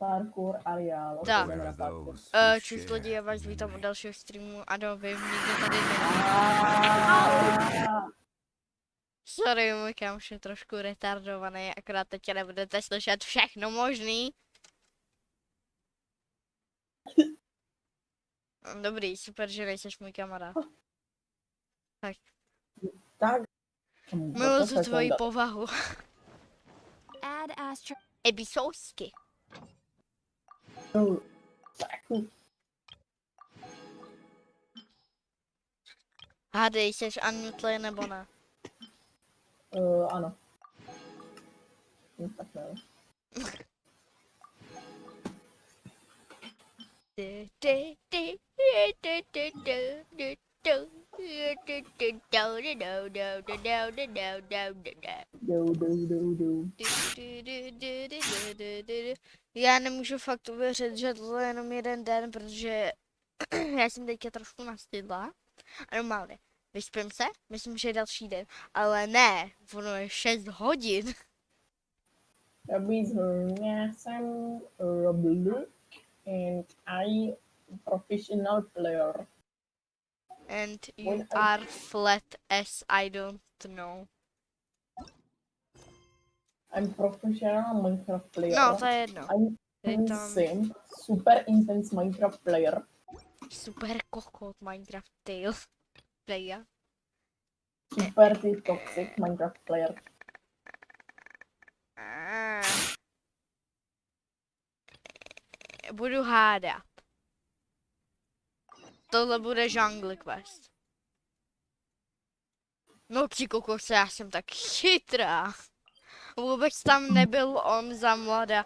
Parkour areál. Tak. Jdeme na parkour. Čus lidi, já vás vítám u dalšího streamu. Ano, vím, nikdo tady není. Sorry, můj kámoš je trošku retardovaný, akorát teď nebudete slyšet všechno možný. Dobrý, super, že nejseš můj kamarád. Tak. Miluji tu tvoji povahu. Ebisousky. Hádej, jsi unmutli nebo ne? Ano. Tak ne. Já nemůžu fakt uvěřit, že tohle je jenom jeden den, protože já jsem teďka trošku nastydla. A normálně, vyspím se, myslím, že je další den, ale ne, ono je 6 hodin. Já jsem Roblu and I professional player. And you are flat as I don't know. I'm professional Minecraft player. No, to je jedno. I'm tam- sim, super intense Minecraft player. Super kokot Minecraft tail player. Super ty toxic Minecraft player. Budu hádat. Tohle bude Zhongli quest. No ty kokose, já jsem tak chytrá. Vůbec tam nebyl on za mlada.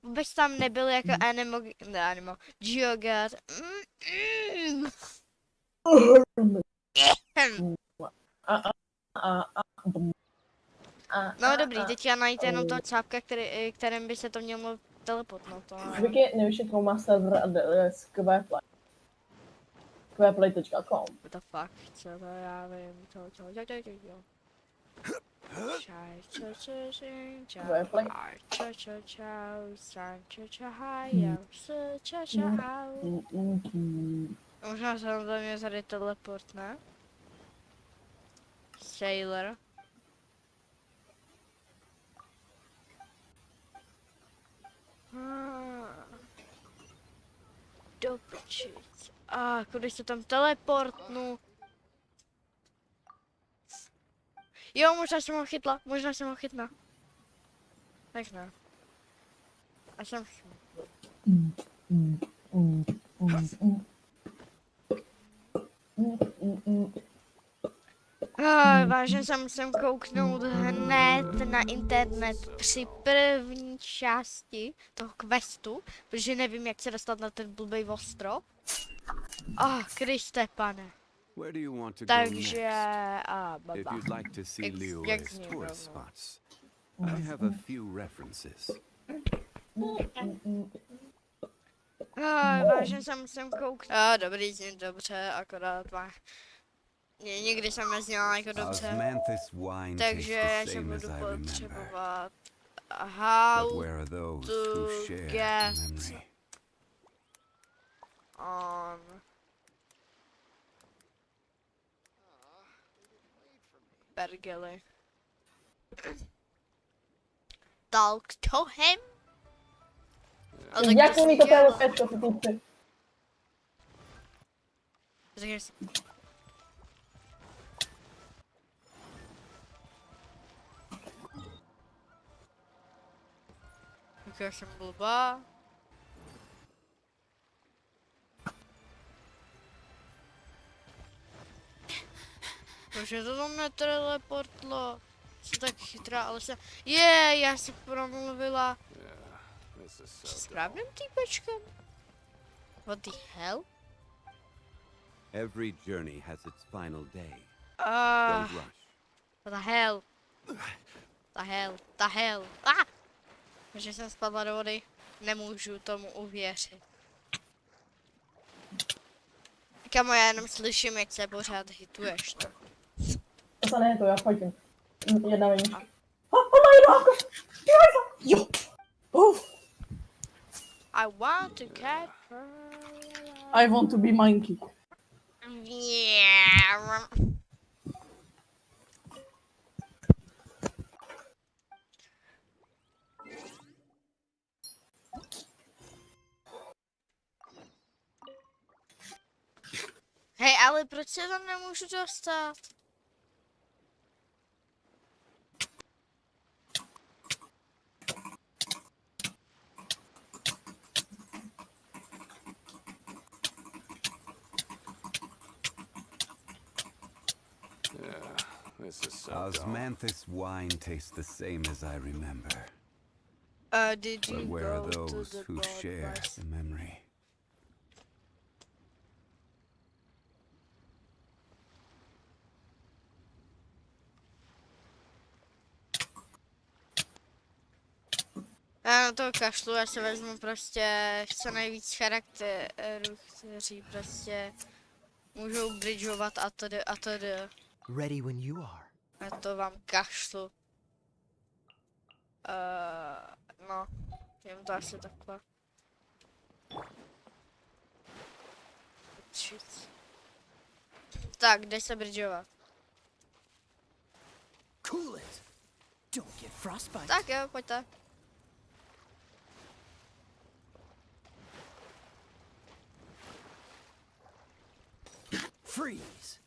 Vůbec tam nebyl jako animal Geogard. No dobrý, teď já najít jenom toho cápka, kterým by se to mělo teleportnout. Vicky, nevíš, jakou má server adres Queplay. Queplay.com. What the fuck, co to já vím, Možná se tam do mě tady teleport, ne? Sailor. Do pičic. Kudy se tam teleportnu? Jo, možná jsem ho chytla, Tak ne. A jsem chytla. Vážně se musím kouknout hned na internet při první části toho questu, protože nevím, jak se dostat na ten blbej ostrov. Kriste pane. Takže, baba. If you'd like to see Jak Liyue's zní tourist rovnou? spots, I have a few references. Vážně se musím kouknout. Dobrý, zní dobře, akorát má. Nikdy jsem nezněla jako dobře. Osmanthus wine Takže tastes se the same as budu I remember. potřebovat But how where are those to who share get memory? on Bergely. Talk to him? Jak umí to teleportovat, ty kluci? Řekni si. Já jsem blbá. Proč je to tam neteleportlo? Jsem tak chytrá, ale jsem... já jsem promluvila se správným týpečkem. What the hell? Every journey has its final day. What Don't rush. the hell? The hell? Že jsem spadla do vody. Nemůžu tomu uvěřit. Kamo, já jenom slyším, jak se pořád hituješ. To ne, to já fajtím. Jedna vinička. Ona jedna! Jo! I want to catch her. I want to be monkey. Yeah. Hej, ale proč se tam nemůžu dostat? Yeah, this is so dull. Osmanthus wine tastes the same as I remember. Did you But where are go to those the who share broadcast? the memory? Já na to kašlu, já se vezmu prostě, chce nejvíc charakterů, kteří prostě můžou bridgeovat a tedy a tedy. Ready when you are. A to vám kašlu. No, jen to asi takhle. Shit. Tak, kde se bridgeovat? Cool it. Don't get frostbite. Tak jo, pojďte. Freeze.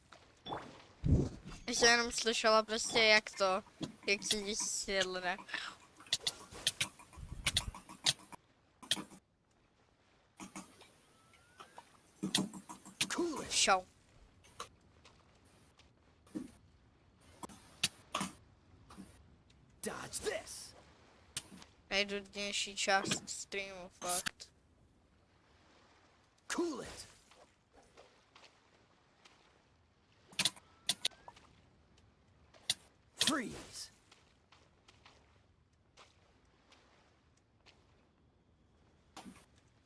Já jsem jenom slyšela prostě jak se děti jedli. Cool it. Show. Dodge this. Nejdůležitější část streamu, fakt. Cool it. Freeze.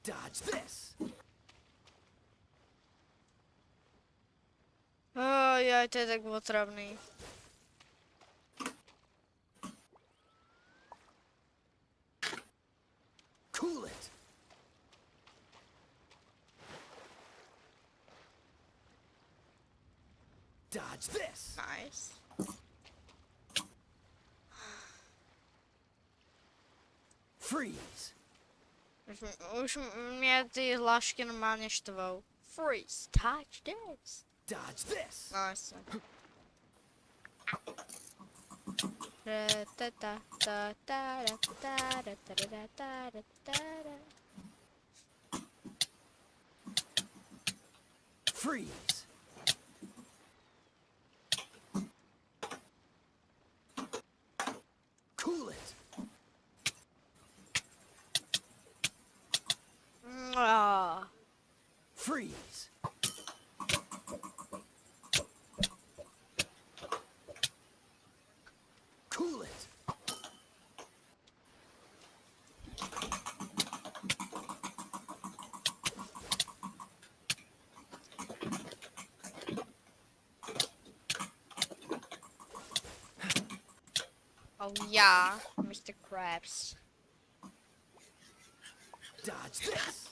Dodge this. Jaj, to je tak otravný. Cool it. Dodge this. Nice. Freeze. Už mě ty hlášky normálně štvou. Freeze, touch this. Dodge this. Nice. Freeze. Cool it. Freeze. Cool it. Oh yeah, Mr. Krabs. Dodge this.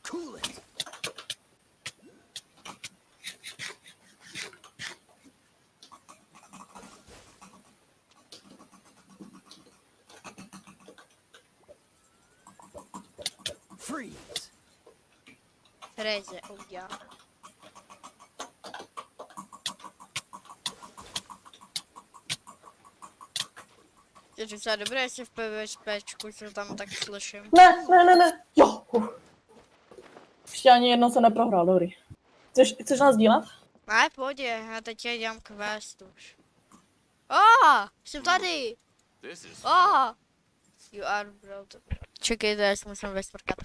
Cool it. Freeze. Tereze, oh yeah. Je docela dobré, jestli v PvPčku se tam tak slyším. Ne. Jo. Ještě ani jedno se neprohrál, dobrý. Chceš nás dílat? Ne, pohodě, já teď dělám quest už. Jsem tady! This is You are bro. Čekejte, já si musím vysmrkat.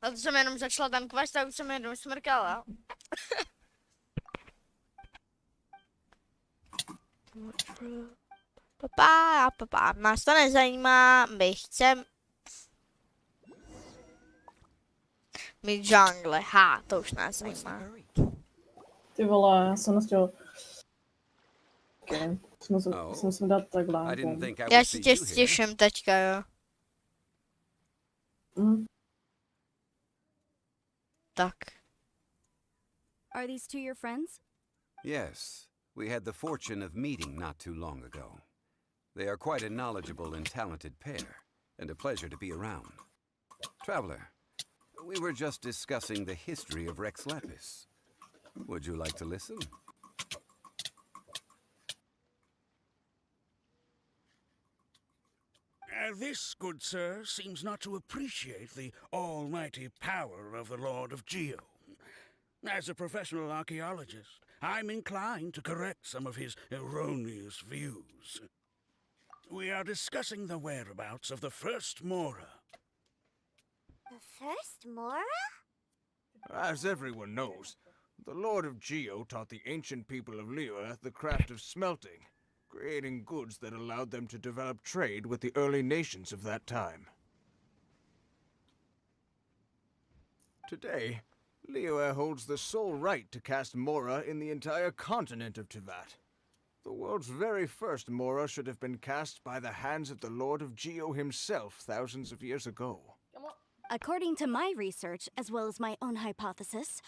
A to jsem jenom začala ten quest a už jsem jenom smrkala. Nás to nezajímá, Mi Zhongli, to už nás What's the zajímá. hurry? Ty vole, já jsem nechtěl... Okay. Oh. Jsem musel dát takhle. I didn't think I Já would si see tě you here. stěším teďka, jo. Tak. Are these two your friends? Yes, we had the fortune of meeting not too long ago. They are quite a knowledgeable and talented pair, and a pleasure to be around. Traveler, we were just discussing the history of Rex Lapis. Would you like to listen? This, good sir, seems not to appreciate the almighty power of the Lord of Geo. As a professional archaeologist, I'm inclined to correct some of his erroneous views. We are discussing the whereabouts of the first Mora. The first Mora? As everyone knows, the Lord of Geo taught the ancient people of Liyue the craft of smelting, creating goods that allowed them to develop trade with the early nations of that time. Today, Liyue holds the sole right to cast Mora in the entire continent of Teyvat. The world's very first Mora should have been cast by the hands of the Lord of Geo himself thousands of years ago. According to my research, as well as my own hypothesis,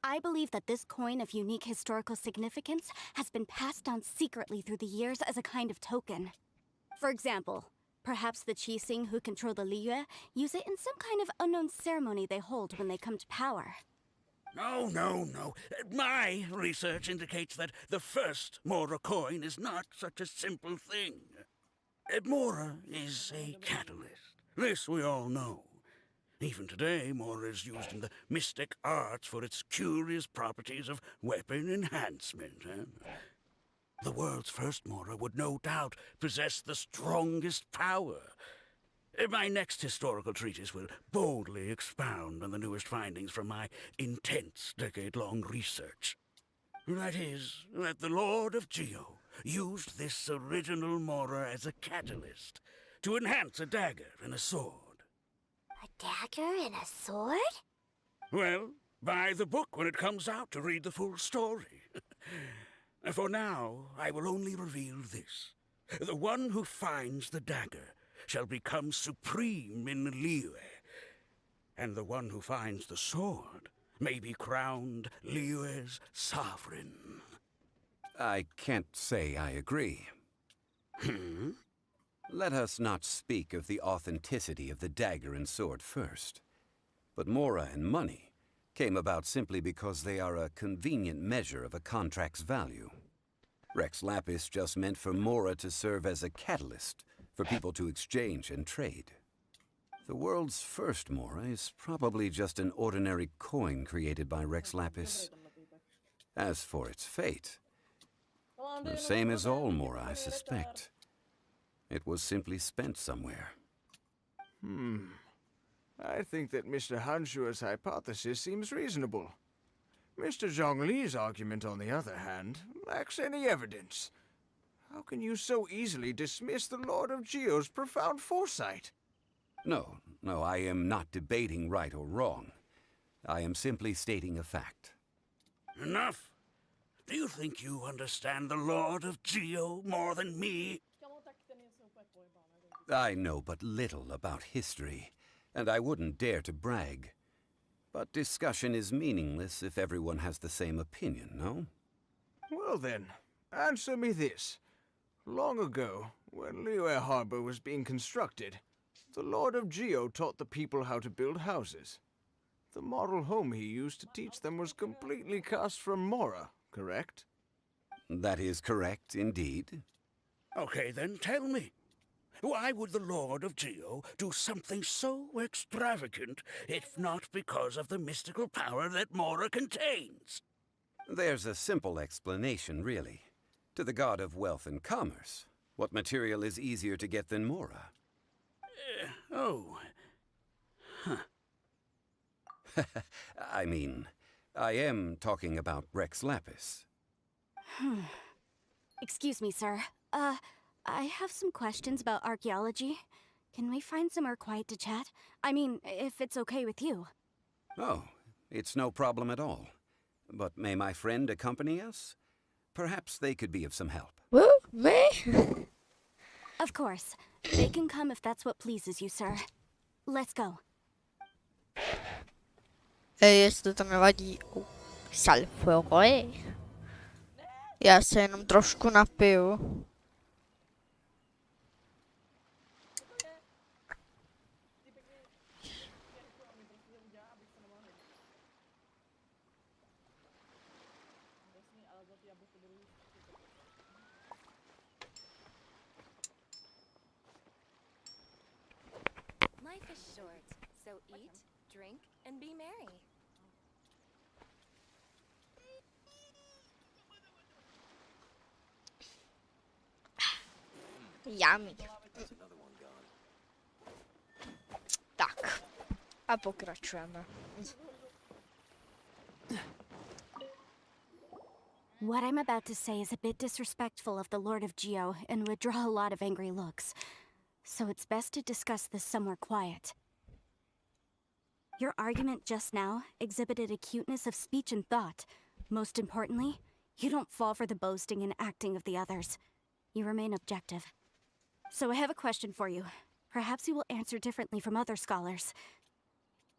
I believe that this coin of unique historical significance has been passed down secretly through the years as a kind of token. For example, perhaps the Qixing who control the Liyue use it in some kind of unknown ceremony they hold when they come to power. No. My research indicates that the first Mora coin is not such a simple thing. Mora is a catalyst. This we all know. Even today, Mora is used in the mystic arts for its curious properties of weapon enhancement. The world's first Mora would no doubt possess the strongest power. My next historical treatise will boldly expound on the newest findings from my intense decade-long research. That is, that the Lord of Geo used this original Mora as a catalyst to enhance a dagger and a sword. A dagger and a sword? Well, buy the book when it comes out to read the full story. For now, I will only reveal this. The one who finds the dagger shall become supreme in Liyue, and the one who finds the sword may be crowned Liyue's sovereign. I can't say I agree. Let us not speak of the authenticity of the dagger and sword first. But Mora and money came about simply because they are a convenient measure of a contract's value. Rex Lapis just meant for Mora to serve as a catalyst for people to exchange and trade. The world's first Mora is probably just an ordinary coin created by Rex Lapis. As for its fate, the same as all Mora, I suspect. It was simply spent somewhere. I think that Mr. Hanshua's hypothesis seems reasonable. Mr. Zhongli's argument, on the other hand, lacks any evidence. How can you so easily dismiss the Lord of Geo's profound foresight? No, I am not debating right or wrong. I am simply stating a fact. Enough. Do you think you understand the Lord of Geo more than me? I know but little about history, and I wouldn't dare to brag. But discussion is meaningless if everyone has the same opinion, no? Well then, answer me this. Long ago, when Liyue Harbor was being constructed, the Lord of Geo taught the people how to build houses. The model home he used to teach them was completely cast from Mora, correct? That is correct, indeed. Okay, then tell me. Why would the Lord of Geo do something so extravagant, if not because of the mystical power that Mora contains? There's a simple explanation, really. To the god of wealth and commerce, what material is easier to get than Mora? I mean, I am talking about Rex Lapis. Excuse me, sir. I have some questions about archaeology. Can we find somewhere quiet to chat? I mean, if it's okay with you. Oh, it's no problem at all. But may my friend accompany us? Perhaps they could be of some help. Who? Me? Of course. They can come if that's what pleases you, sir. Let's go. Jestli to nevadí. Salve. Já se jenom trošku napiju. Life is short, so eat, drink, and be merry. Yummy. Tak. A pokračujeme. What I'm about to say is a bit disrespectful of the Lord of Geo and would draw a lot of angry looks. So it's best to discuss this somewhere quiet. Your argument just now exhibited acuteness of speech and thought. Most importantly, you don't fall for the boasting and acting of the others. You remain objective. So I have a question for you. Perhaps you will answer differently from other scholars.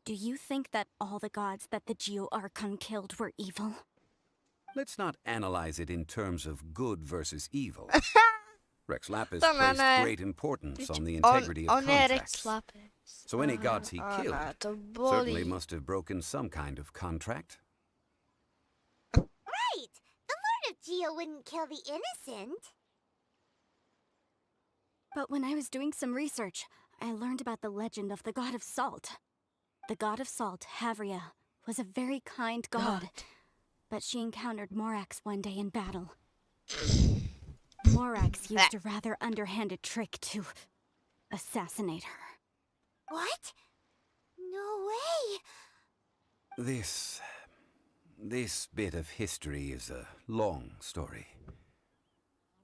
Do you think that all the gods that the Geo Archon killed were evil? Let's not analyze it in terms of good versus evil. Rex Lapis To ne, placed ne. great importance on the integrity of On je Rex contracts. Lapis. So any gods he Aha, killed to certainly bolí. must have broken some kind of contract. Right! The Lord of Geo wouldn't kill the innocent. But when I was doing some research, I learned about the legend of the god of salt. The god of salt, Havria, was a very kind god. But she encountered Morax one day in battle. Morax used a rather underhanded trick to assassinate her. What? No way! This bit of history is a long story.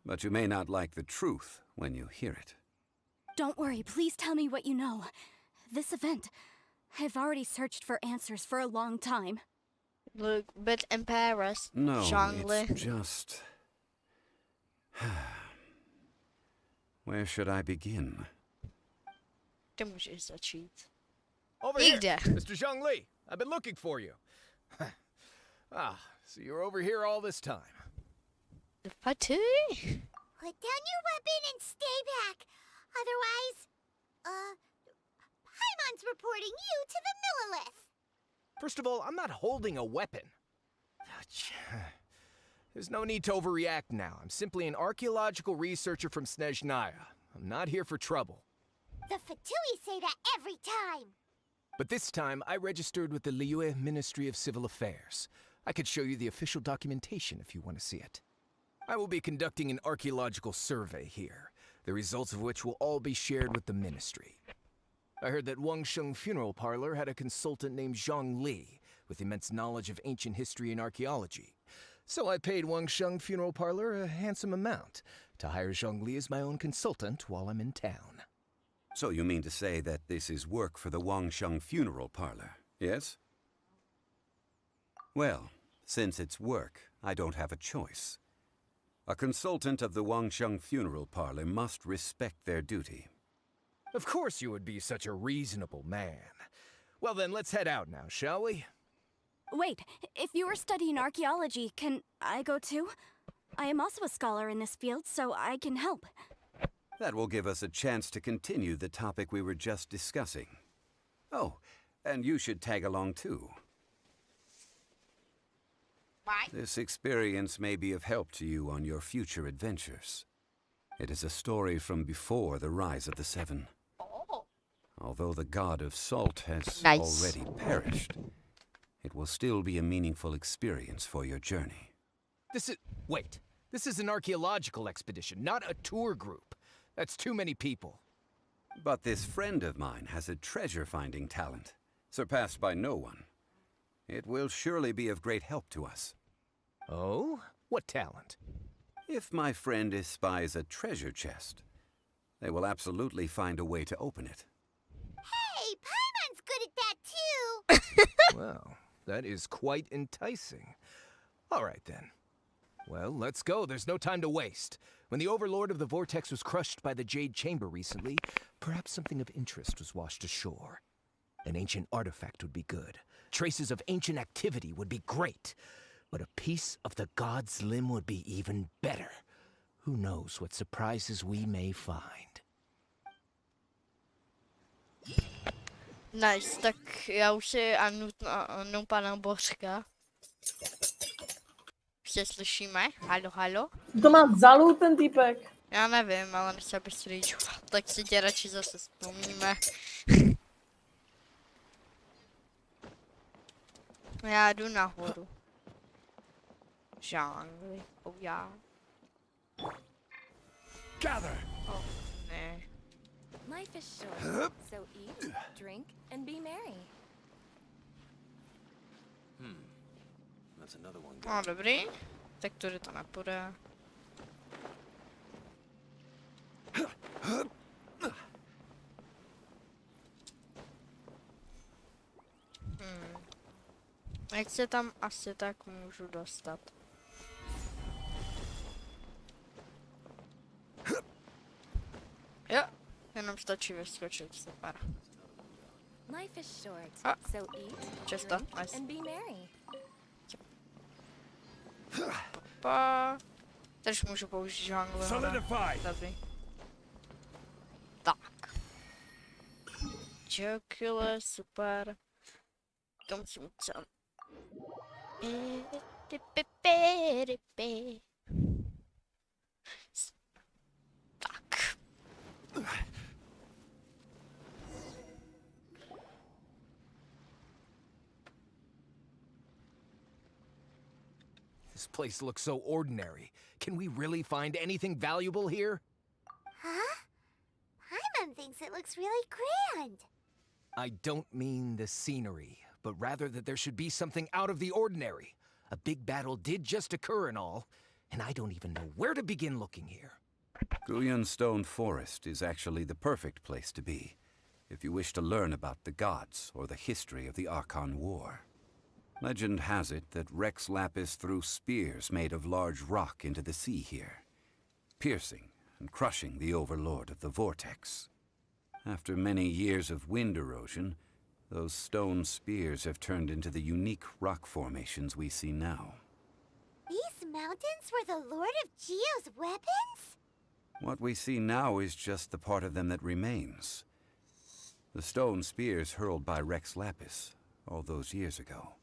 But you may not like the truth when you hear it. Don't worry, please tell me what you know. This event, I've already searched for answers for a long time. Look a bit embarrassed. No, Zhongli. it's just... Where should I begin? Ty můžeš začít. Over here, Jde. Mr. Zhongli. I've been looking for you. So you're over here all this time. Fatui? Put down your weapon and stay back. Otherwise, Paimon's reporting you to the Millilith. First of all, I'm not holding a weapon. There's no need to overreact now. I'm simply an archaeological researcher from Snezhnaya. I'm not here for trouble. The Fatui say that every time. But this time, I registered with the Liyue Ministry of Civil Affairs. I could show you the official documentation if you want to see it. I will be conducting an archaeological survey here, the results of which will all be shared with the ministry. I heard that Wangsheng Funeral Parlor had a consultant named Zhongli with immense knowledge of ancient history and archaeology. So I paid Wangsheng Funeral Parlor a handsome amount to hire Zhongli as my own consultant while I'm in town. So you mean to say that this is work for the Wangsheng Funeral Parlor, yes? Well, since it's work, I don't have a choice. A consultant of the Wangsheng Funeral Parlor must respect their duty. Of course you would be such a reasonable man. Well then, let's head out now, shall we? Wait, if you are studying archaeology, can I go too? I am also a scholar in this field, so I can help. That will give us a chance to continue the topic we were just discussing. Oh, and you should tag along too. Why? This experience may be of help to you on your future adventures. It is a story from before the rise of the Seven. Oh. Although the god of salt has Nice. already perished, it will still be a meaningful experience for your journey. Wait. This is an archaeological expedition, not a tour group. That's too many people. But this friend of mine has a treasure-finding talent, surpassed by no one. It will surely be of great help to us. Oh? What talent? If my friend espies a treasure chest, they will absolutely find a way to open it. Hey, Paimon's good at that too. Well, that is quite enticing. All right, then. Well, let's go. There's no time to waste. When the Overlord of the Vortex was crushed by the Jade Chamber recently, perhaps something of interest was washed ashore. An ancient artifact would be good. Traces of ancient activity would be great. But a piece of the god's limb would be even better. Who knows what surprises we may find. Nice, tak já už si Anu pana Božka. Už se slyšíme? Halo, halo? To má zalů ten týpek. Já nevím, ale nechci, abys se rýčoval. Tak si tě radši zase vzpomíme. Já jdu nahoru. Zhongli. Oh já. Gather. Oh, ne. Life is short, so eat, drink, and be merry. That's another one. No dobrý. Tak tudy to nepůjde. Jak se tam asi tak můžu dostat? Jo, jenom stačí vyskočit, super. Life is short, Ah. so eat, Često, drink, nice. and be merry. Pa. Tež můžu použít žonglu. Solidify. Dobrý. Tak. Jokule, super. Kam musím cel. Tak. This place looks so ordinary. Can we really find anything valuable here? Huh? Paimon thinks it looks really grand. I don't mean the scenery, but rather that there should be something out of the ordinary. A big battle did just occur and all, and I don't even know where to begin looking here. Guyan Stone Forest is actually the perfect place to be, if you wish to learn about the gods or the history of the Archon War. Legend has it that Rex Lapis threw spears made of large rock into the sea here, piercing and crushing the Overlord of the Vortex. After many years of wind erosion, those stone spears have turned into the unique rock formations we see now. These mountains were the Lord of Geo's weapons? What we see now is just the part of them that remains. The stone spears hurled by Rex Lapis all those years ago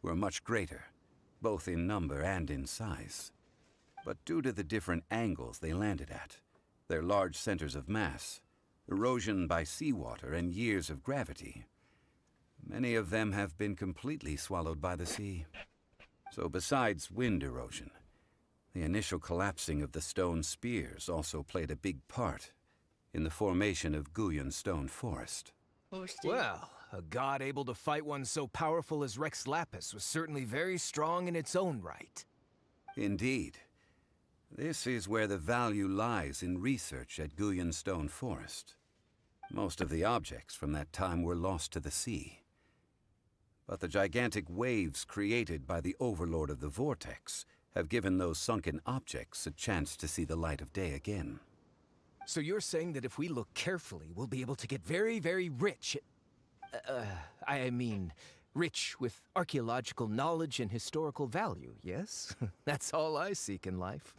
were much greater, both in number and in size. But due to the different angles they landed at, their large centers of mass, erosion by seawater, and years of gravity, many of them have been completely swallowed by the sea. So besides wind erosion, the initial collapsing of the stone spears also played a big part in the formation of Guyan Stone Forest. Well, a god able to fight one so powerful as Rex Lapis was certainly very strong in its own right. Indeed. This is where the value lies in research at Guyan Stone Forest. Most of the objects from that time were lost to the sea. But the gigantic waves created by the Overlord of the Vortex have given those sunken objects a chance to see the light of day again. So you're saying that if we look carefully, we'll be able to get very, very rich. I mean, rich with archaeological knowledge and historical value, yes? That's all I seek in life.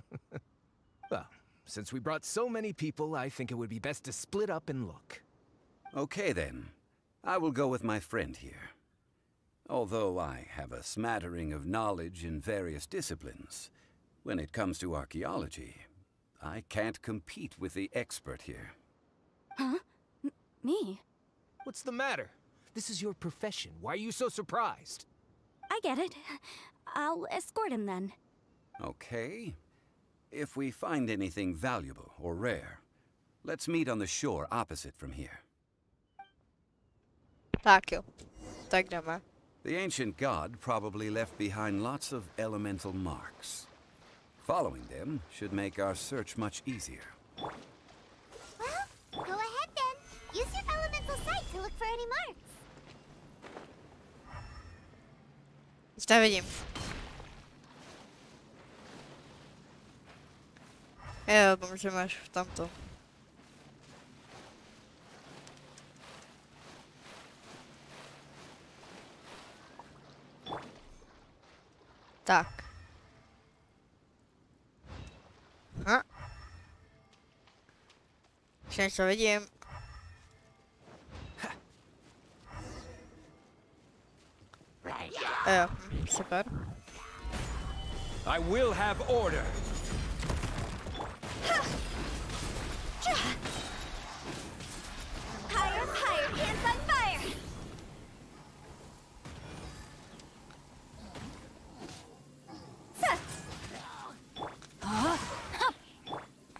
Well, since we brought so many people, I think it would be best to split up and look. Okay then. I will go with my friend here. Although I have a smattering of knowledge in various disciplines, when it comes to archaeology, I can't compete with the expert here. Huh? Me? What's the matter? This is your profession. Why are you so surprised? I get it. I'll escort him then. Okay. If we find anything valuable or rare, let's meet on the shore opposite from here. Tak jo. Tak jdeme. The ancient god probably left behind lots of elemental marks. Following them should make our search much easier. Well, go ahead then. Use your elemental sight to look for any marks. Už nevidím. Jo, to můžeme až v tamto. Tak. Aha. Už něco vidím. Jo, super. I will have order. Higher, higher, hands on fire!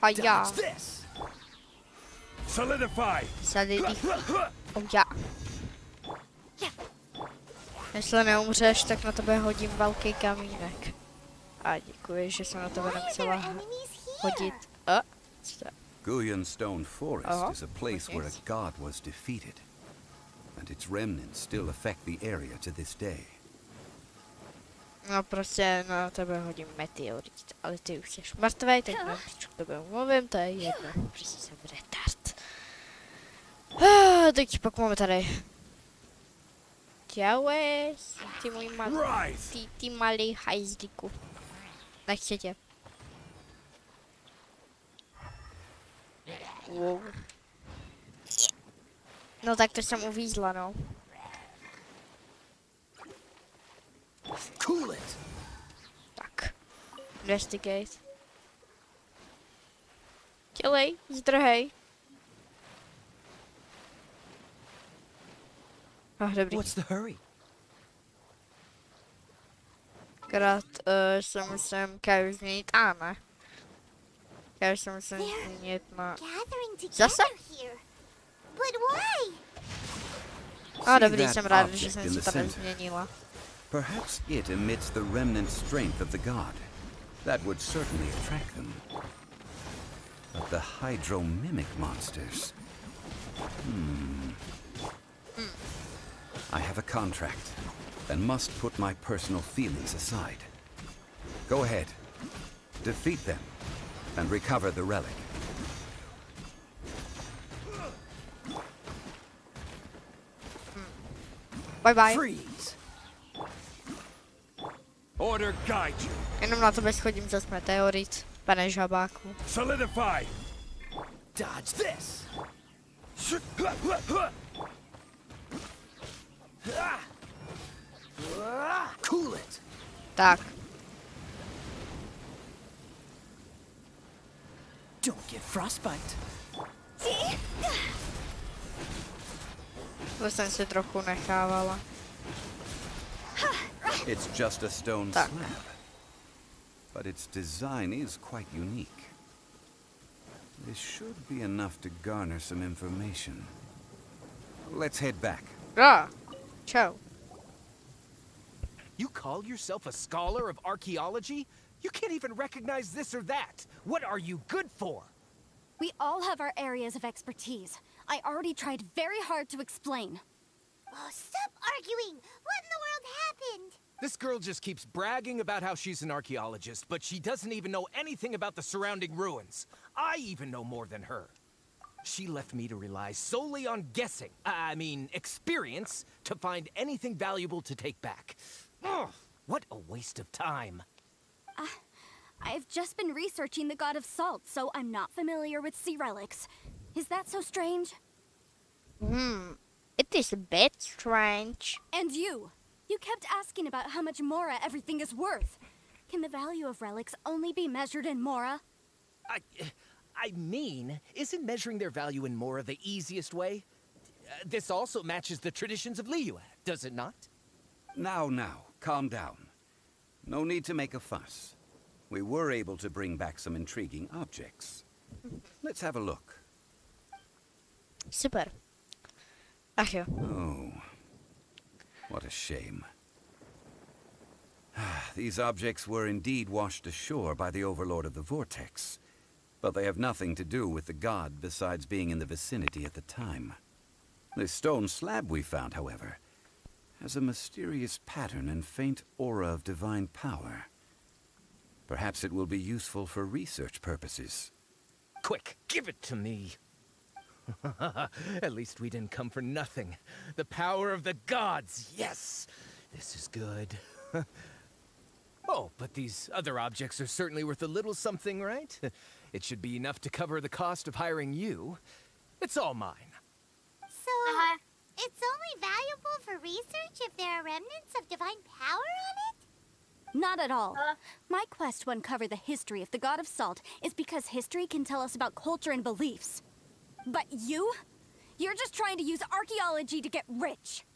Haja. Dodge this. Solidify! Sadidi. Oh ja. Jestli neumřeš, tak na tebe hodím velký kamínek. A děkuji, že jsem na tebe nemusela hodit. Co to je? Guyan Stone Forest Uh-huh. is a place where a god was defeated, and its remnants still affect the area to this day. No prostě na tebe hodím meteorit, ale ty už jsi mrtvej, tak nevím, proč k tebe mluvím, to je jedno, prostě jsem retard. Tak pak máme tady. Čaues, ty můj malý, ty malý hajzlíku. Nechci tě. Wow. No tak to jsem uvízla, no. Cool it. Tak. Investigate. Dělej, zdrhej. Dobrý. What's the hurry? Akorát se musím Kaju změnit, ne? Kaju se musím změnit na... Gathering together Zase? here. But why? Dobrý, that jsem rád, object že jsem in se the tam center? změnila. Perhaps it emits the remnant strength of the god. That would certainly attract them. But the hydro-mimic monsters... I have a contract, and must put my personal feelings aside. Go ahead. Defeat them, and recover the relic. Bye bye. Freeze. Order guide you. Jenom na tebe schodím zas meteorit, pane žabáku. Solidify! Dodge this. Cool it. Tak. Don't get frostbite. To jsem si trochu nechávala. It's just a stone Tak. slab, but its design is quite unique. This should be enough to garner some information. Let's head back. Čau. You call yourself a scholar of archaeology? You can't even recognize this or that. What are you good for? We all have our areas of expertise. I already tried very hard to explain. Oh, stop arguing. What in the world happened? This girl just keeps bragging about how she's an archaeologist, but she doesn't even know anything about the surrounding ruins. I even know more than her. She left me to rely solely on guessing, experience, to find anything valuable to take back. Ugh, what a waste of time. I've just been researching the god of salt, so I'm not familiar with sea relics. Is that so strange? It is a bit strange. And you? You kept asking about how much Mora everything is worth. Can the value of relics only be measured in Mora? Isn't measuring their value in Mora the easiest way? This also matches the traditions of Liyue, does it not? Now, calm down. No need to make a fuss. We were able to bring back some intriguing objects. Let's have a look. Super. Ach jo. Oh, what a shame. These objects were indeed washed ashore by the Overlord of the Vortex, but they have nothing to do with the god besides being in the vicinity at the time. This stone slab we found, however, has a mysterious pattern and faint aura of divine power. Perhaps it will be useful for research purposes. Quick, give it to me. At least we didn't come for nothing. The power of the gods, yes! This is good. Oh, but these other objects are certainly worth a little something, right? It should be enough to cover the cost of hiring you. It's all mine. So, it's only valuable for research if there are remnants of divine power on it? Not at all. My quest to uncover the history of the God of Salt is because history can tell us about culture and beliefs. But you're just trying to use archaeology to get rich.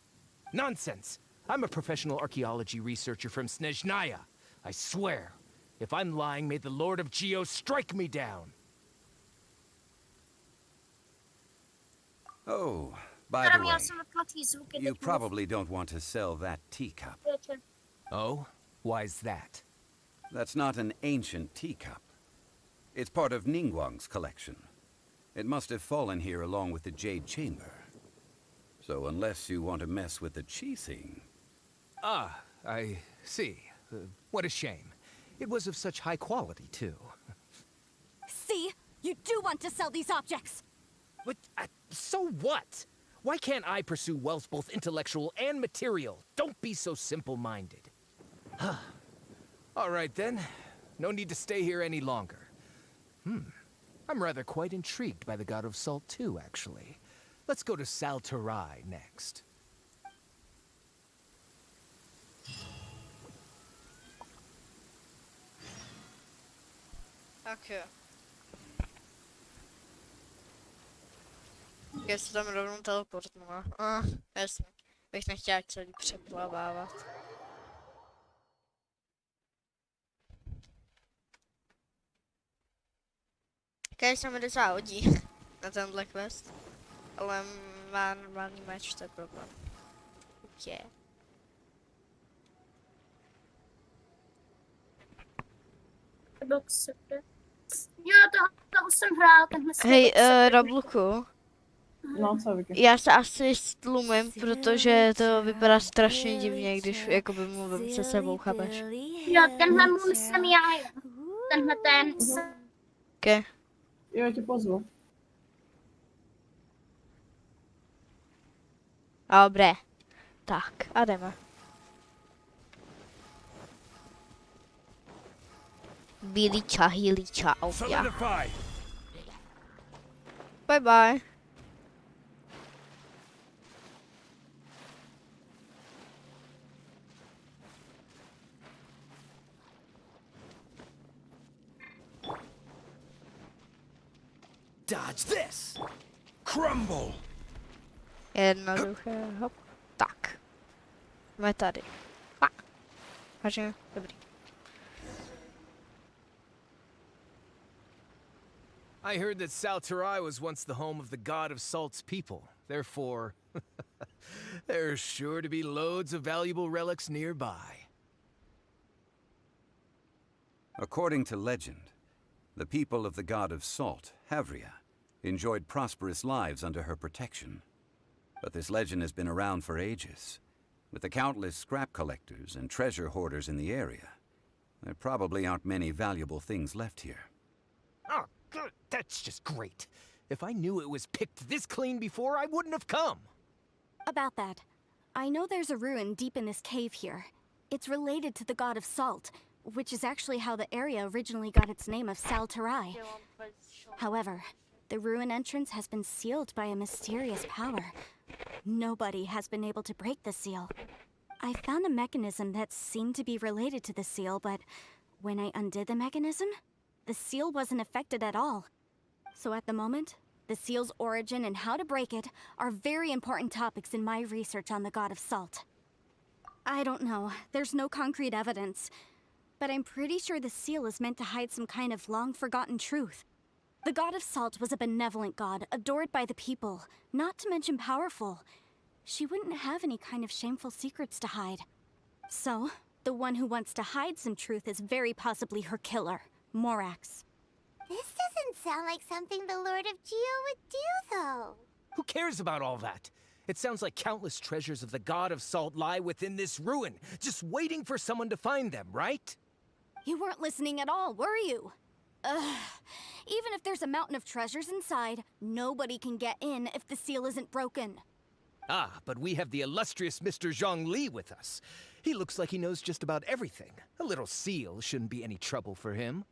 Nonsense! I'm a professional archaeology researcher from Snezhnaya. I swear. If I'm lying, may the Lord of Geo strike me down. Oh, by the way, you probably don't want to sell that teacup. Oh? Why's that? That's not an ancient teacup. It's part of Ningguang's collection. It must have fallen here along with the Jade Chamber. So unless you want to mess with the Qixing... Ah, I see. What a shame. It was of such high quality, too. See? You do want to sell these objects! But, so what? Why can't I pursue wealth both intellectual and material? Don't be so simple-minded. All right, then. No need to stay here any longer. I'm rather quite intrigued by the God of Salt, too, actually. Let's go to Salterai next. Tak jo. Já se tam rovnou teleportnula. Jasně. Bych nechtěla celý přeplavávat. Když se mi docela hodí na tenhle quest. Ale má normální meč, to je problém. Yeah. Byl super. Jo, toho jsem hrál, tenhle Hej, Rabluku. No, co Vicky? Já se asi stlumím, protože to vypadá strašně divně, když jakoby mluvím se sebou, chápeš? Jo, tenhle můj jsem já. Tenhle ten. Okay. Jo, já tě pozvu. Dobré. Tak, a jdeme. Bílíča, hýlíča, opia. Bye bye. Dodge this! Crumble! Jednoduché, hop. Tak. Jsme tady. Vážně, dobrý. I heard that Salterai was once the home of the God of Salt's people. Therefore, there's sure to be loads of valuable relics nearby. According to legend, the people of the God of Salt, Havria, enjoyed prosperous lives under her protection. But this legend has been around for ages. With the countless scrap collectors and treasure hoarders in the area, there probably aren't many valuable things left here. Oh, good. That's just great. If I knew it was picked this clean before, I wouldn't have come. About that, I know there's a ruin deep in this cave here. It's related to the God of Salt, which is actually how the area originally got its name of Salterai. However, the ruin entrance has been sealed by a mysterious power. Nobody has been able to break the seal. I found a mechanism that seemed to be related to the seal, but when I undid the mechanism, the seal wasn't affected at all. So at the moment, the seal's origin and how to break it are very important topics in my research on the God of Salt. I don't know, there's no concrete evidence, but I'm pretty sure the seal is meant to hide some kind of long-forgotten truth. The God of Salt was a benevolent god, adored by the people, not to mention powerful. She wouldn't have any kind of shameful secrets to hide. So, the one who wants to hide some truth is very possibly her killer, Morax. This doesn't sound like something the Lord of Geo would do, though. Who cares about all that? It sounds like countless treasures of the god of salt lie within this ruin, just waiting for someone to find them, right? You weren't listening at all, were you? Ugh. Even if there's a mountain of treasures inside, nobody can get in if the seal isn't broken. Ah, but we have the illustrious Mr. Zhongli with us. He looks like he knows just about everything. A little seal shouldn't be any trouble for him.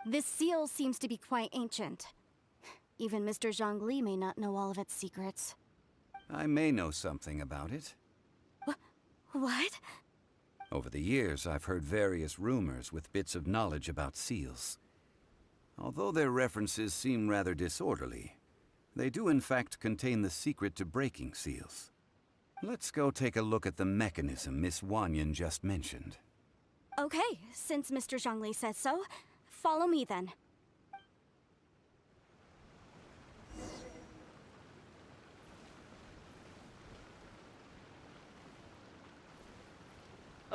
This seal seems to be quite ancient. Even Mr. Zhongli may not know all of its secrets. I may know something about it. What? Over the years, I've heard various rumors with bits of knowledge about seals. Although their references seem rather disorderly, they do in fact contain the secret to breaking seals. Let's go take a look at the mechanism Miss Wanyan just mentioned. Okay, since Mr. Zhongli says so, follow me then.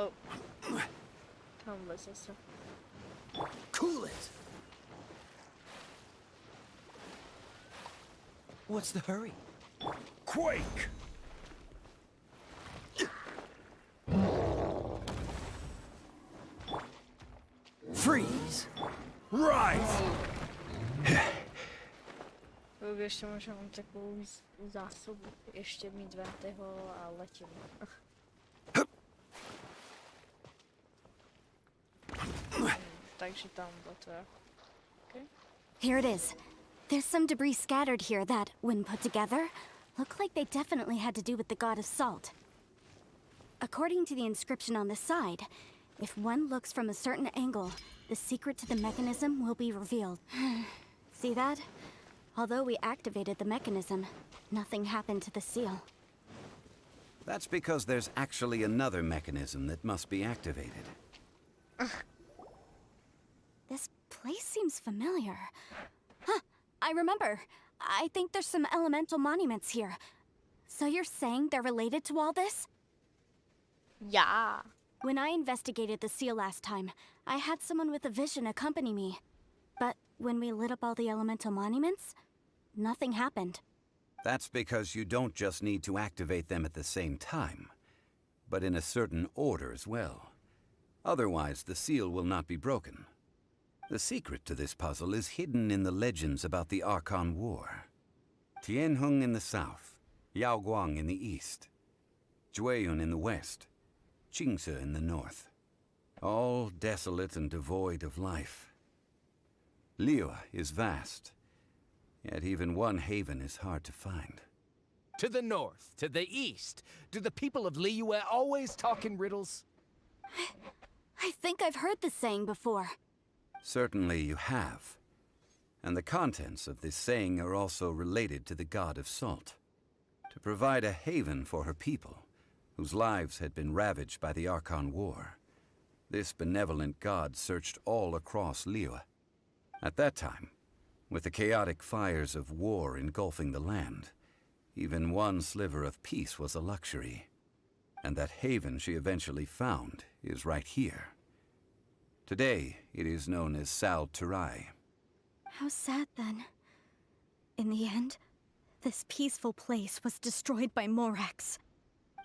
Oh. Tam basası. Cool it! What's the hurry? Quake! Freeze! Rise! Ještě možná mám takovou zásobu ještě mít ventého a letím. Takže tam to je. Okay. Here it is. There's some debris scattered here that, when put together, look like they definitely had to do with the god of salt. According to the inscription on the side, if one looks from a certain angle, the secret to the mechanism will be revealed. See that? Although we activated the mechanism, nothing happened to the seal. That's because there's actually another mechanism that must be activated. This place seems familiar. Huh, I remember. I think there's some elemental monuments here. So you're saying they're related to all this? Yeah. When I investigated the seal last time, I had someone with a vision accompany me. But when we lit up all the elemental monuments, nothing happened. That's because you don't just need to activate them at the same time, but in a certain order as well. Otherwise, the seal will not be broken. The secret to this puzzle is hidden in the legends about the Archon War. Tianheng in the south, Yaoguang in the east, Jueyun in the west, Qingce in the north. All desolate and devoid of life. Liyue is vast, yet even one haven is hard to find. To the north, to the east. Do the people of Liyue always talk in riddles? I think I've heard this saying before. Certainly you have. And the contents of this saying are also related to the god of salt. To provide a haven for her people, whose lives had been ravaged by the Archon War, this benevolent god searched all across Liyue. At that time, with the chaotic fires of war engulfing the land, even one sliver of peace was a luxury. And that haven she eventually found is right here. Today, it is known as Sal Turai. How sad then. In the end, this peaceful place was destroyed by Morax.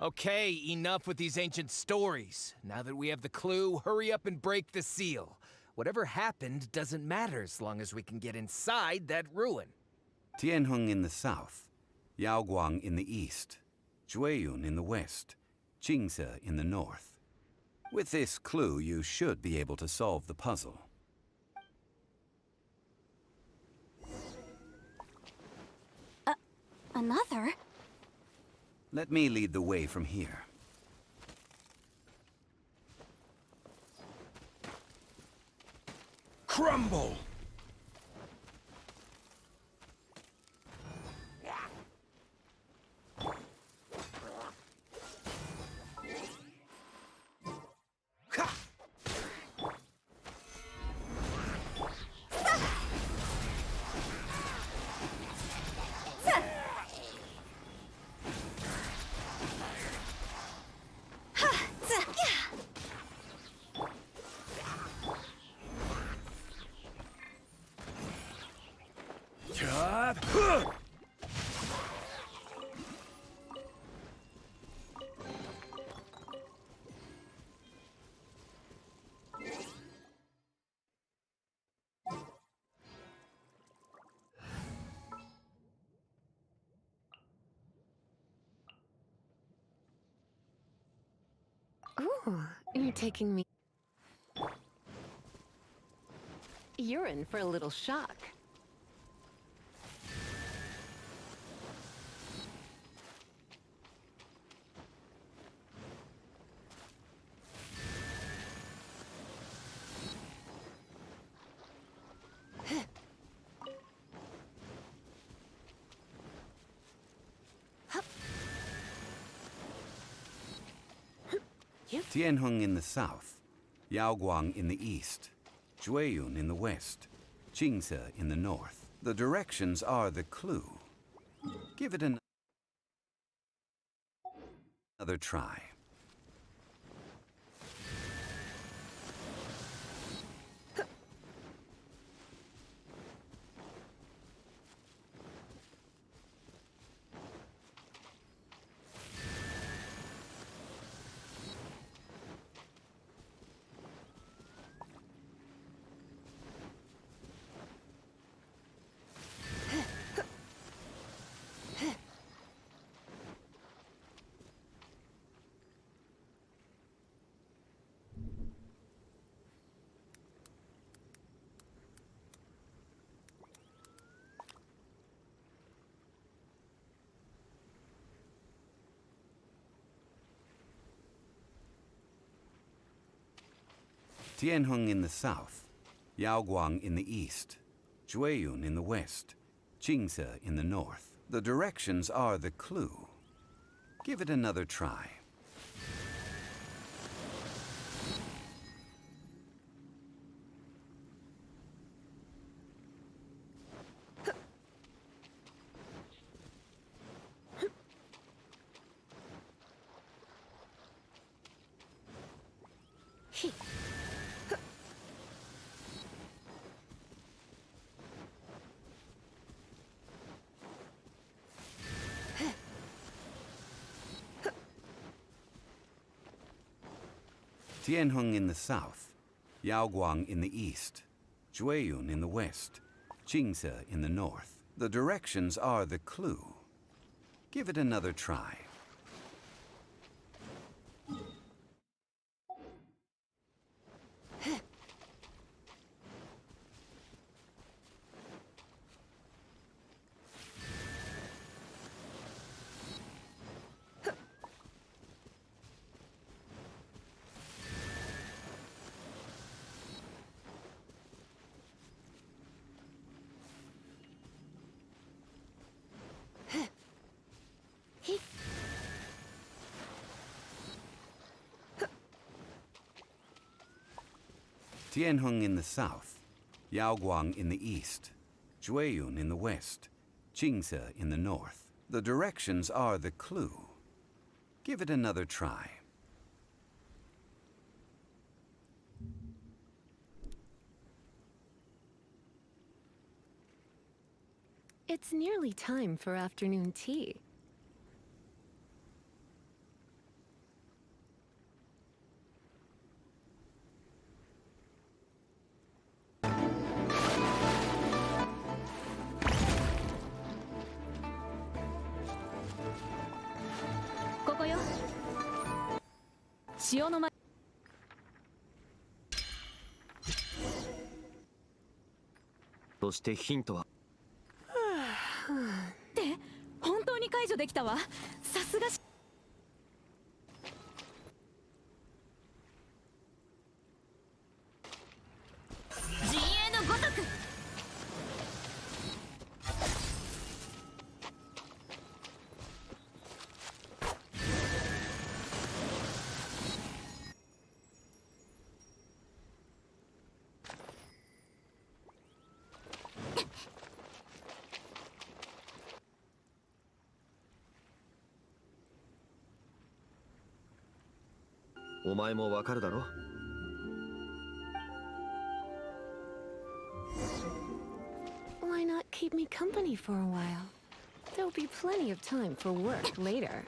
Okay, enough with these ancient stories. Now that we have the clue, hurry up and break the seal. Whatever happened doesn't matter as long as we can get inside that ruin. Tianheng in the south, Yaoguang in the east, Jueyun in the west, Qingce in the north. With this clue, you should be able to solve the puzzle. Another? Let me lead the way from here. Crumble! You're taking me. You're in for a little shock. Tianheng in the south, Yaoguang in the east, Jueyun in the west, Qingce in the north. The directions are the clue. Give it another try. Tianheng in the south, Yaoguang in the east, Jueyun in the west, Qingce in the north. The directions are the clue. Give it another try. Tianheng in the south, Yaoguang in the east, Jueyun in the west, Qingce in the north. The directions are the clue. Give it another try. Tianheng in the south, Yaoguang in the east, Jueyun in the west, Qingce in the north. The directions are the clue. Give it another try. It's nearly time for afternoon tea. Why not keep me company for a while? There'll be plenty of time for work later.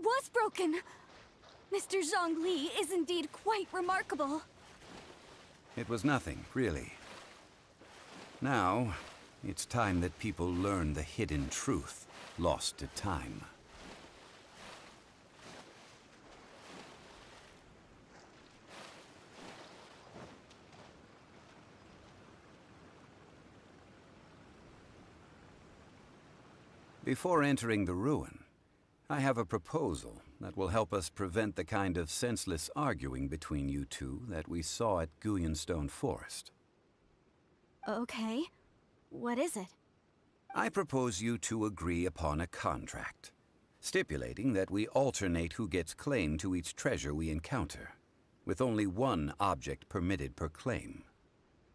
was broken! Mr. Zhongli is indeed quite remarkable. It was nothing, really. Now, it's time that people learn the hidden truth lost to time. Before entering the ruin, I have a proposal that will help us prevent the kind of senseless arguing between you two that we saw at Guyenstone Forest. Okay. What is it? I propose you two agree upon a contract, stipulating that we alternate who gets claim to each treasure we encounter, with only one object permitted per claim.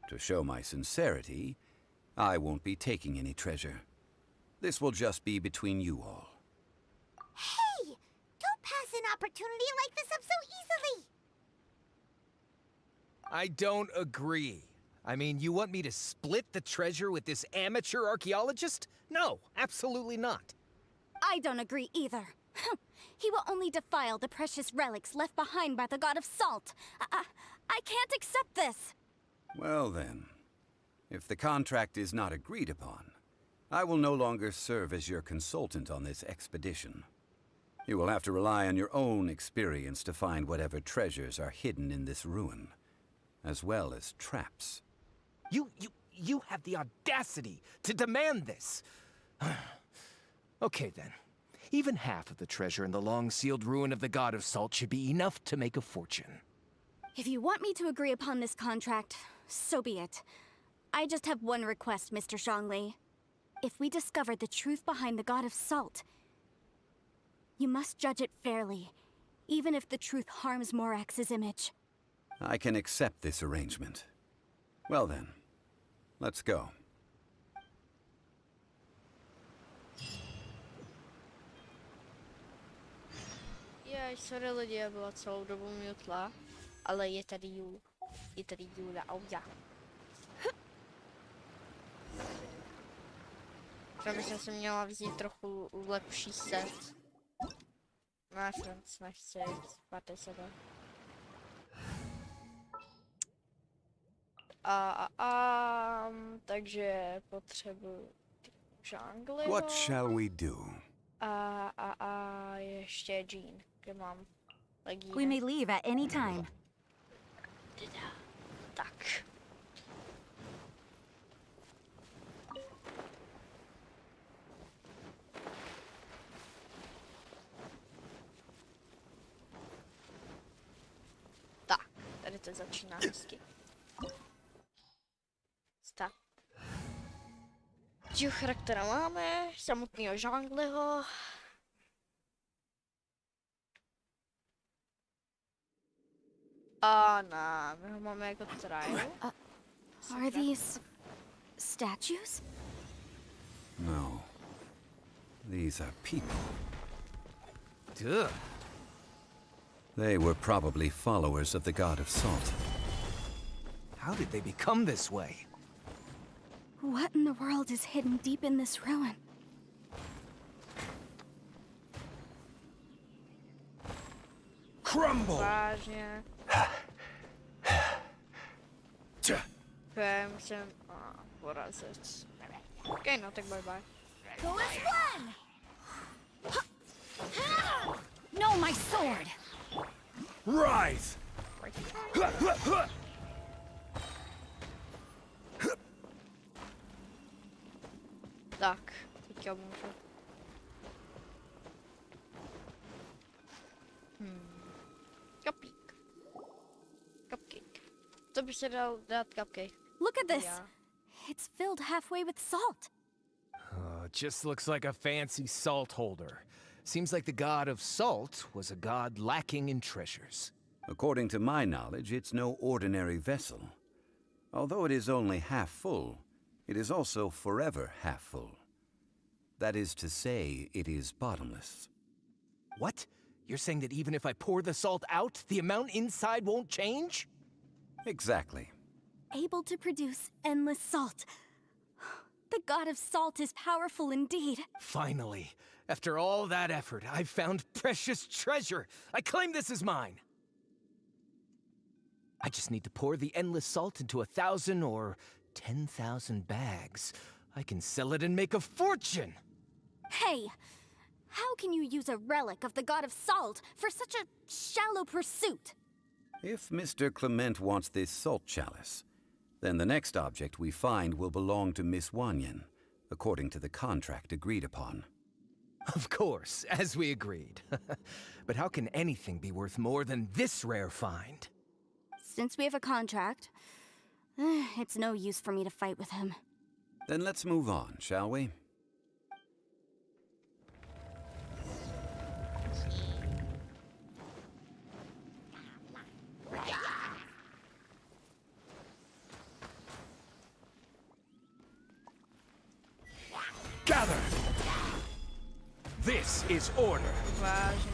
To show my sincerity, I won't be taking any treasure. This will just be between you all. Hey! Don't pass an opportunity like this up so easily! I don't agree. I mean, you want me to split the treasure with this amateur archaeologist? No, absolutely not. I don't agree either. He will only defile the precious relics left behind by the god of salt. I can't accept this. Well then, if the contract is not agreed upon, I will no longer serve as your consultant on this expedition. You will have to rely on your own experience to find whatever treasures are hidden in this ruin, as well as traps. You have the audacity to demand this! Okay then. Even half of the treasure in the long-sealed ruin of the God of Salt should be enough to make a fortune. If you want me to agree upon this contract, so be it. I just have one request, Mr. Zhongli. If we discover the truth behind the God of Salt, you must judge it fairly, even if the truth harms Morax's image. I can accept this arrangement. Well then, let's go. Sorry lidi, byla celou dobu mutla, ale je tady Jula, auja. Myslím, že jsem měla vzít trochu lepší set. Máš snaž se, spáte sebe. Takže potřebuji Zhongli. What shall we do? Ještě Jean, kde mám legíny. We may leave at any time. Tak. Tak, tady to začíná hezky. Tak. Čího charaktera máme? Samotného Zhongliho. My ho máme jako trial. Are these statues? No. These are people. Duh. They were probably followers of the God of Salt. How did they become this way? What in the world is hidden deep in this ruin? Crumble! Vážně. Musím porazit. Okay, no tak bye bye. Go as one! No, my sword! Rise! Tak, teďka můžu. Cupcake. Cupcake. To by se dal dát cupcake. Look at this! Yeah. It's filled halfway with salt. Just looks like a fancy salt holder. Seems like the God of Salt was a god lacking in treasures. According to my knowledge, it's no ordinary vessel. Although it is only half full, it is also forever half full. That is to say, it is bottomless. What? You're saying that even if I pour the salt out, the amount inside won't change? Exactly. Able to produce endless salt. The god of salt is powerful indeed. Finally, after all that effort, I've found precious treasure. I claim this as mine. I just need to pour the endless salt into 1,000 or 10,000 bags. I can sell it and make a fortune! Hey, how can you use a relic of the god of salt for such a shallow pursuit? If Mr. Clement wants this salt chalice, then the next object we find will belong to Miss Wanyan, according to the contract agreed upon. Of course, as we agreed. But how can anything be worth more than this rare find? Since we have a contract, it's no use for me to fight with him. Then let's move on, shall we? Gather! This is order. Vážně.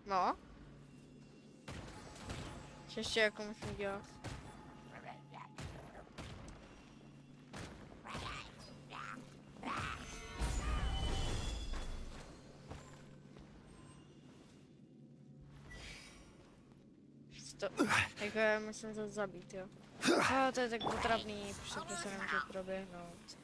No. Co ještě jako musím dělat? Jako já musím to zabít, jo. To je tak potravný, protože se nemůže proběhnout.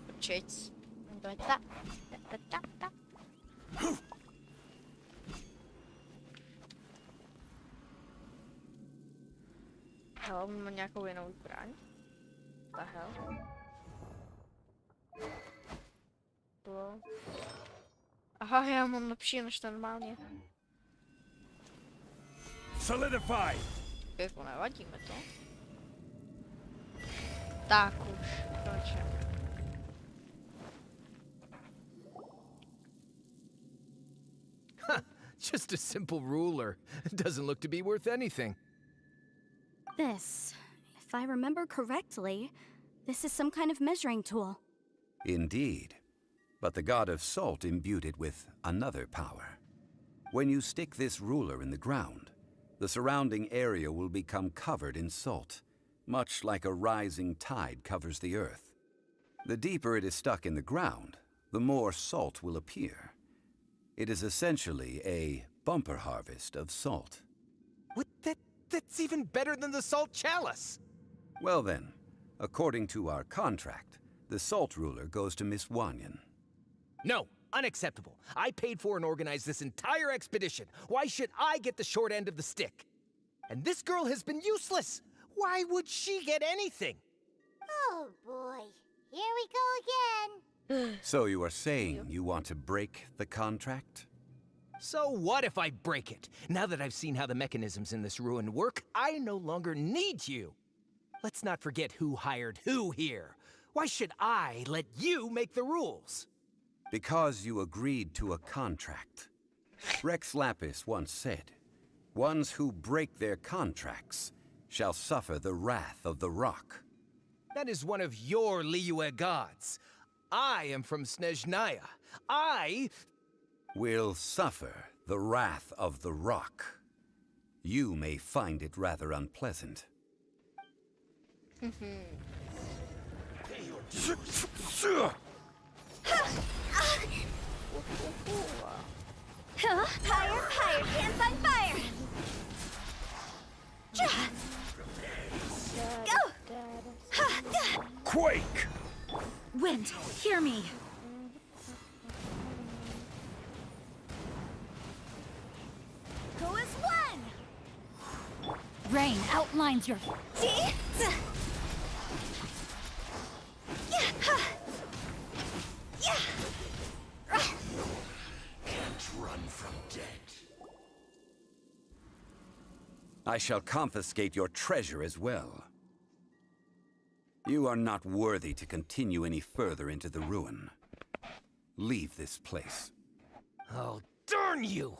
Počkejc. Hele, mám nějakou jinou zbraň. The hell? Aha, já mám lepší než normálně. Solidify! Jako nevadí mi to. Tak už, konečně. Just a simple ruler. Doesn't look to be worth anything. This, if I remember correctly, this is some kind of measuring tool. Indeed. But the god of salt imbued it with another power. When you stick this ruler in the ground, the surrounding area will become covered in salt, much like a rising tide covers the earth. The deeper it is stuck in the ground, the more salt will appear. It is essentially a bumper harvest of salt. What? That's even better than the salt chalice! Well then, according to our contract, the salt ruler goes to Miss Wanyan. No, unacceptable. I paid for and organized this entire expedition. Why should I get the short end of the stick? And this girl has been useless. Why would she get anything? Oh boy, here we go again. So you are saying you want to break the contract? So what if I break it? Now that I've seen how the mechanisms in this ruin work, I no longer need you. Let's not forget who hired who here. Why should I let you make the rules? Because you agreed to a contract. Rex Lapis once said, "Ones who break their contracts shall suffer the wrath of the rock." That is one of your Liyue gods. I am from Snezhnaya. I will suffer the wrath of the rock. You may find it rather unpleasant. Fire, fire, hands on fire! Go! Quake! Wind, hear me. Go as one! Rain outlines your feet. Can't run from dead. I shall confiscate your treasure as well. You are not worthy to continue any further into the ruin. Leave this place. Oh, darn you!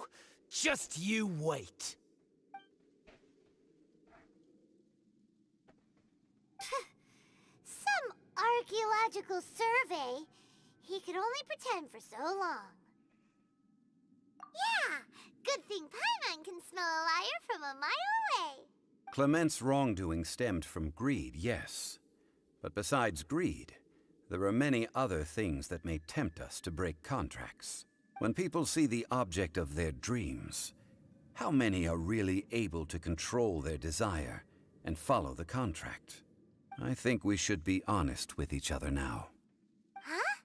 Just you wait. Some archaeological survey. He could only pretend for so long. Yeah, good thing Paimon can smell a liar from a mile away. Clement's wrongdoing stemmed from greed, yes. But besides greed, there are many other things that may tempt us to break contracts. When people see the object of their dreams, how many are really able to control their desire and follow the contract? I think we should be honest with each other now. Huh?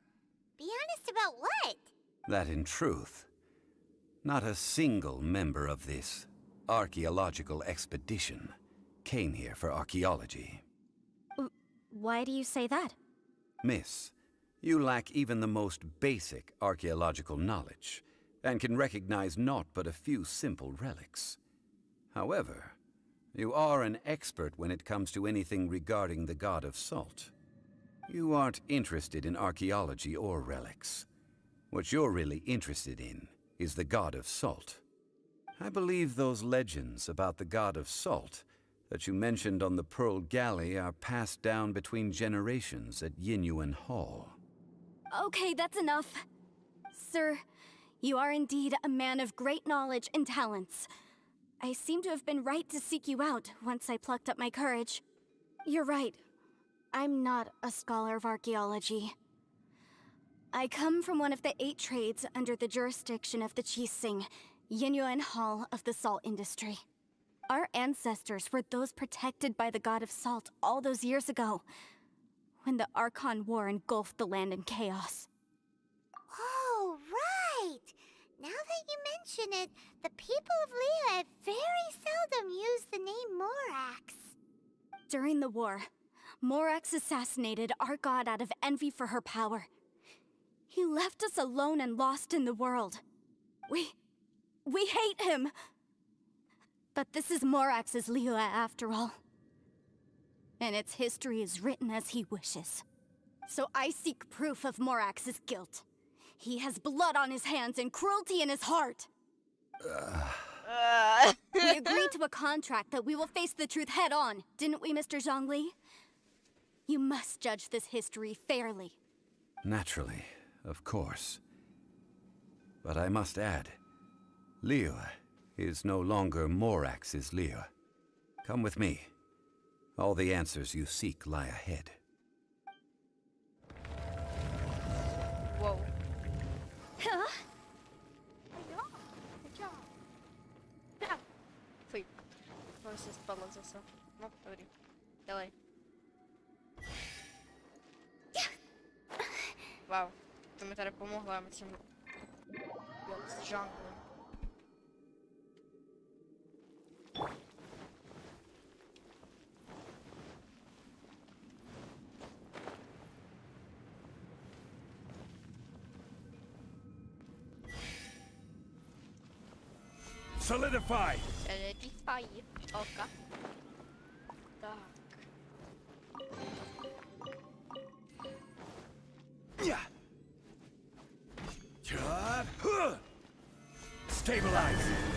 Be honest about what? That in truth, not a single member of this archaeological expedition came here for archaeology. Why do you say that? Miss, you lack even the most basic archaeological knowledge, and can recognize naught but a few simple relics. However, you are an expert when it comes to anything regarding the god of salt. You aren't interested in archaeology or relics. What you're really interested in is the god of salt. I believe those legends about the god of salt that you mentioned on the Pearl Galley are passed down between generations at Yinyuan Hall. Okay, that's enough. Sir, you are indeed a man of great knowledge and talents. I seem to have been right to seek you out once I plucked up my courage. You're right. I'm not a scholar of archaeology. I come from one of the 8 trades under the jurisdiction of the Chising, Yinyuan Hall of the salt industry. Our ancestors were those protected by the god of salt all those years ago, when the Archon War engulfed the land in chaos. Oh, right! Now that you mention it, the people of Liyue very seldom use the name Morax. During the war, Morax assassinated our god out of envy for her power. He left us alone and lost in the world. We hate him! But this is Morax's Liyue after all. And its history is written as he wishes. So I seek proof of Morax's guilt. He has blood on his hands and cruelty in his heart. We agreed to a contract that we will face the truth head on, didn't we, Mr. Zhongli? You must judge this history fairly. Naturally, of course. But I must add, Liyue is no longer Morax's Liyue. Come with me. All the answers you seek lie ahead. Whoa. Huh? Fuj. Może się spadło zase. No, dobrý. Dělej. Wow. To mi tady pomohlo, já myslím jel z Zhongli. Solidify! Solidify. Oka. Tak. Yeah. Stabilize.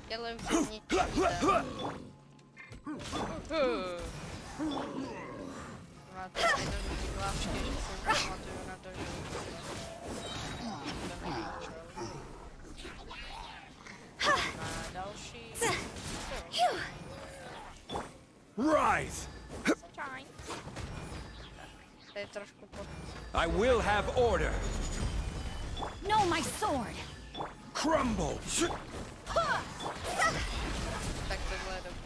Dělej už ničí. Má to jednoduchý hlavčky, že si pamatuju na to, že a další. Rise! To je trošku pod... I will have order! No, my sword! Crumble! Tak tohle je dobré.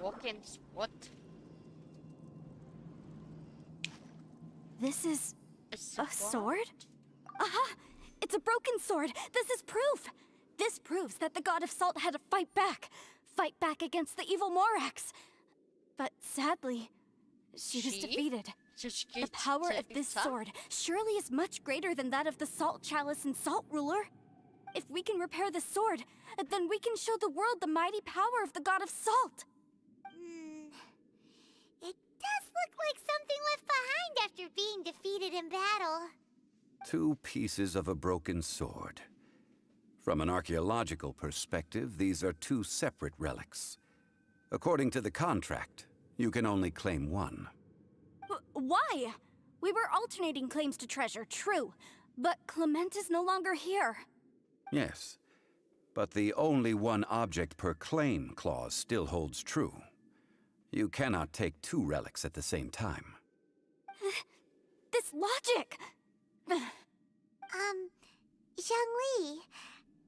Walk-ins, what? This is a what? sword? Aha! It's a broken sword! This is proof! This proves that the god of salt had to fight back. Fight back against the evil Morax. But sadly, she was defeated. The power of this sword surely is much greater than that of the Salt Chalice and Salt Ruler. If we can repair the sword, then we can show the world the mighty power of the god of salt. It does look like something left behind after being defeated in battle. 2 pieces of a broken sword. From an archaeological perspective, these are 2 separate relics. According to the contract, you can only claim 1. Why? We were alternating claims to treasure, true. But Clement is no longer here. Yes, but the only 1 object per claim clause still holds true. You cannot take 2 relics at the same time. This logic! Zhongli,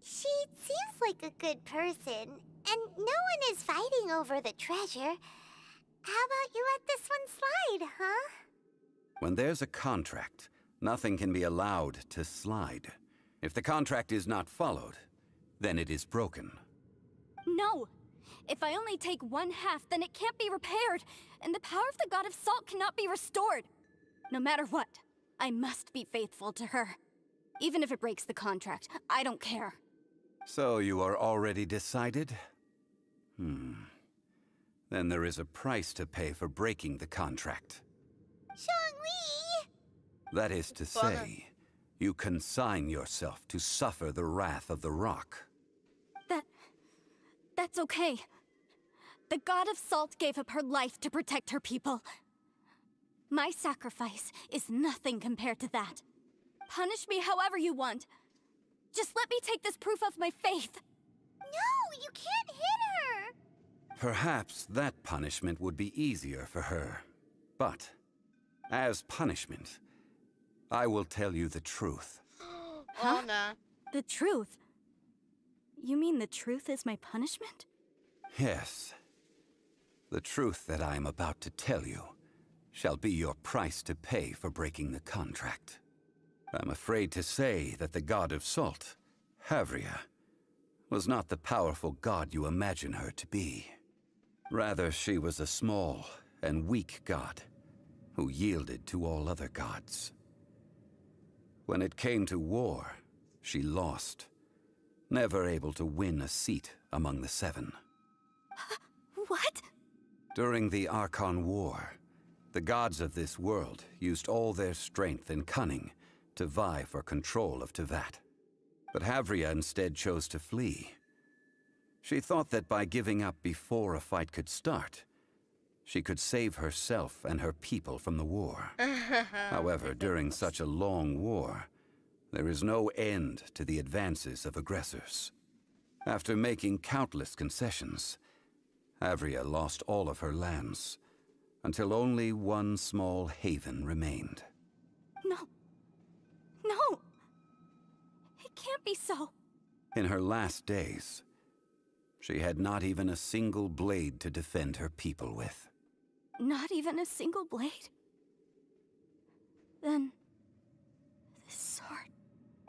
she seems like a good person, and no one is fighting over the treasure. How about you let this one slide, huh? When there's a contract, nothing can be allowed to slide. If the contract is not followed, then it is broken. No! If I only take 1/2, then it can't be repaired, and the power of the god of salt cannot be restored. No matter what, I must be faithful to her. Even if it breaks the contract, I don't care. So you are already decided? Then there is a price to pay for breaking the contract. Zhongli! That is to say, you consign yourself to suffer the wrath of the rock. That's okay. The god of salt gave up her life to protect her people. My sacrifice is nothing compared to that. Punish me however you want. Just let me take this proof of my faith. No, you can't hit her! Perhaps that punishment would be easier for her. But, as punishment, I will tell you the truth. Oh, no. The truth? You mean the truth is my punishment? Yes. The truth that I am about to tell you shall be your price to pay for breaking the contract. I'm afraid to say that the god of salt, Havria, was not the powerful god you imagine her to be. Rather, she was a small and weak god who yielded to all other gods. When it came to war, she lost, never able to win a seat among the 7. What? During the Archon War, the gods of this world used all their strength and cunning to vie for control of Tevat. But Havria instead chose to flee. She thought that by giving up before a fight could start, she could save herself and her people from the war. However, during such a long war, there is no end to the advances of aggressors. After making countless concessions, Havria lost all of her lands, until only one small haven remained. No! It can't be so. In her last days, she had not even a single blade to defend her people with. Not even a single blade? Then... this sword...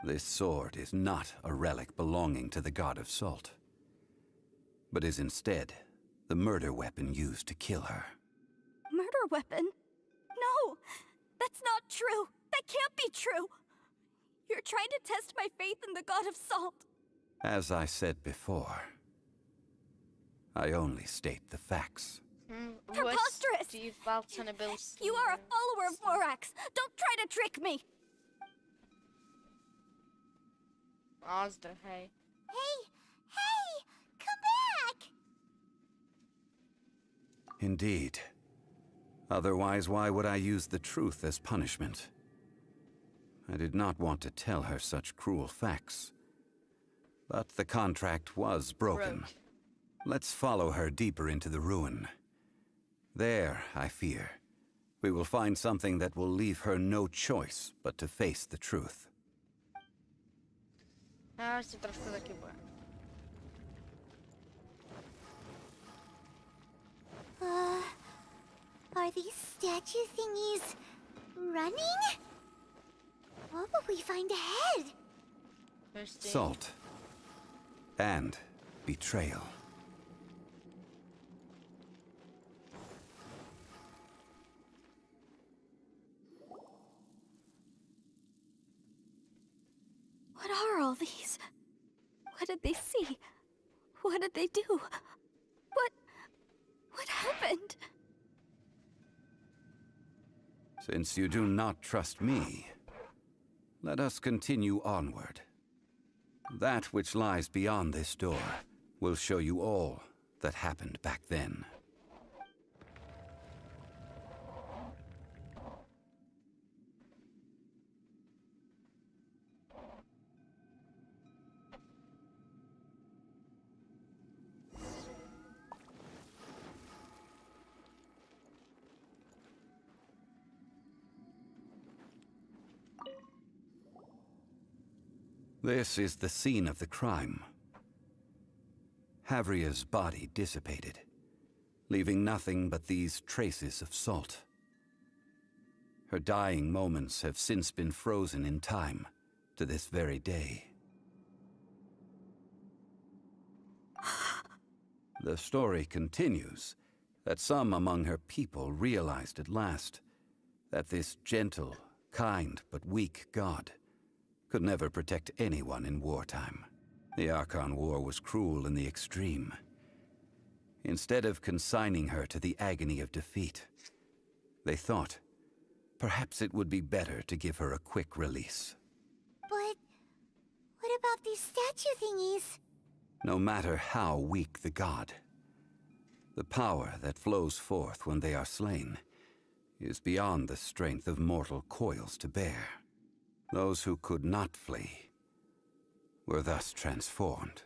This sword is not a relic belonging to the god of salt, but is instead the murder weapon used to kill her. Murder weapon? No! That's not true! That can't be true! You're trying to test my faith in the god of salt. As I said before, I only state the facts. Preposterous! You are a follower of Morax! Don't try to trick me! Hey! Hey! Come back! Indeed. Otherwise, why would I use the truth as punishment? I did not want to tell her such cruel facts. But the contract was broken. Let's follow her deeper into the ruin. There, I fear, we will find something that will leave her no choice but to face the truth. Are these statue thingies Running? What will we find ahead? Interesting. Salt. And betrayal. What are all these? What did they see? What did they do? What happened? Since you do not trust me, let us continue onward. That which lies beyond this door will show you all that happened back then. This is the scene of the crime. Havria's body dissipated, leaving nothing but these traces of salt. Her dying moments have since been frozen in time to this very day. The story continues that some among her people realized at last that this gentle, kind, but weak god could never protect anyone in wartime. The Archon War was cruel in the extreme. Instead of consigning her to the agony of defeat, they thought perhaps it would be better to give her a quick release. But what about these statue thingies? No matter how weak the god, the power that flows forth when they are slain is beyond the strength of mortal coils to bear. Those who could not flee were thus transformed.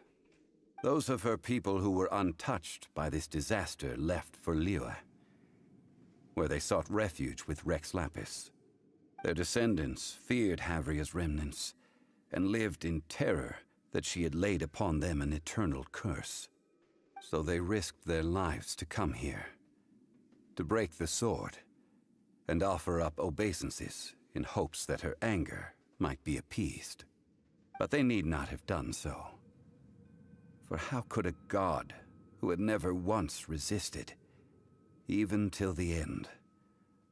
Those of her people who were untouched by this disaster left for Liyue, where they sought refuge with Rex Lapis. Their descendants feared Havria's remnants and lived in terror that she had laid upon them an eternal curse. So they risked their lives to come here, to break the sword, and offer up obeisances in hopes that her anger might be appeased. But they need not have done so. For how could a god who had never once resisted, even till the end,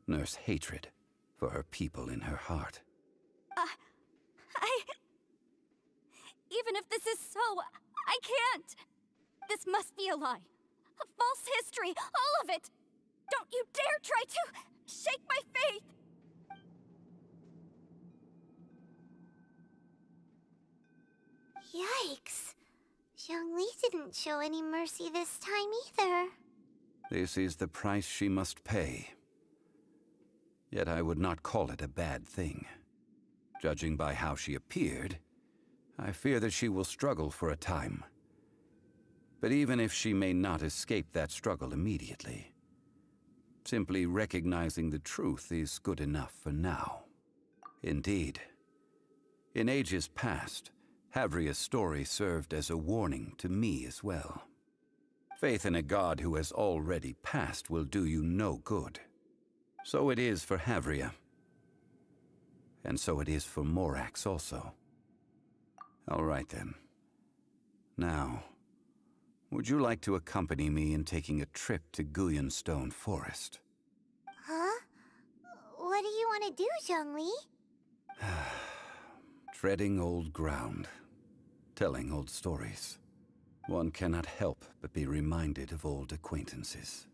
nurse hatred for her people in her heart? Even if this is so, I can't! This must be a lie. A false history, all of it! Don't you dare try to shake my faith! Yikes. Zhongli didn't show any mercy this time either. This is the price she must pay. Yet I would not call it a bad thing. Judging by how she appeared, I fear that she will struggle for a time. But even if she may not escape that struggle immediately, simply recognizing the truth is good enough for now. Indeed, in ages past, Havria's story served as a warning to me as well. Faith in a god who has already passed will do you no good. So it is for Havria. And so it is for Morax also. All right then. Now, would you like to accompany me in taking a trip to Guyonstone Forest? Huh? What do you want to do, Zhongli? Treading old ground. Telling old stories. One cannot help but be reminded of old acquaintances.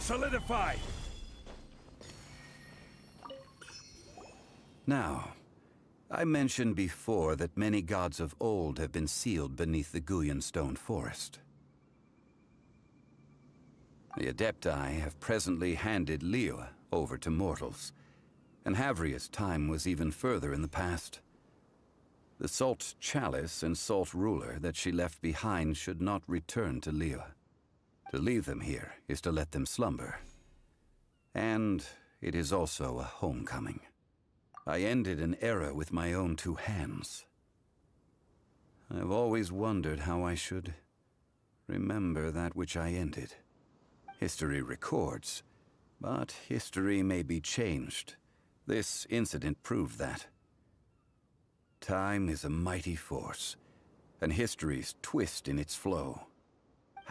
Solidified! Now, I mentioned before that many gods of old have been sealed beneath the Guyan stone forest. The Adepti have presently handed Liyue over to mortals, and Havria's time was even further in the past. The Salt Chalice and Salt Ruler that she left behind should not return to Liyue. To leave them here is to let them slumber. And it is also a homecoming. I ended an era with my own two hands. I've always wondered how I should remember that which I ended. History records, but history may be changed. This incident proved that. Time is a mighty force, and history's twist in its flow.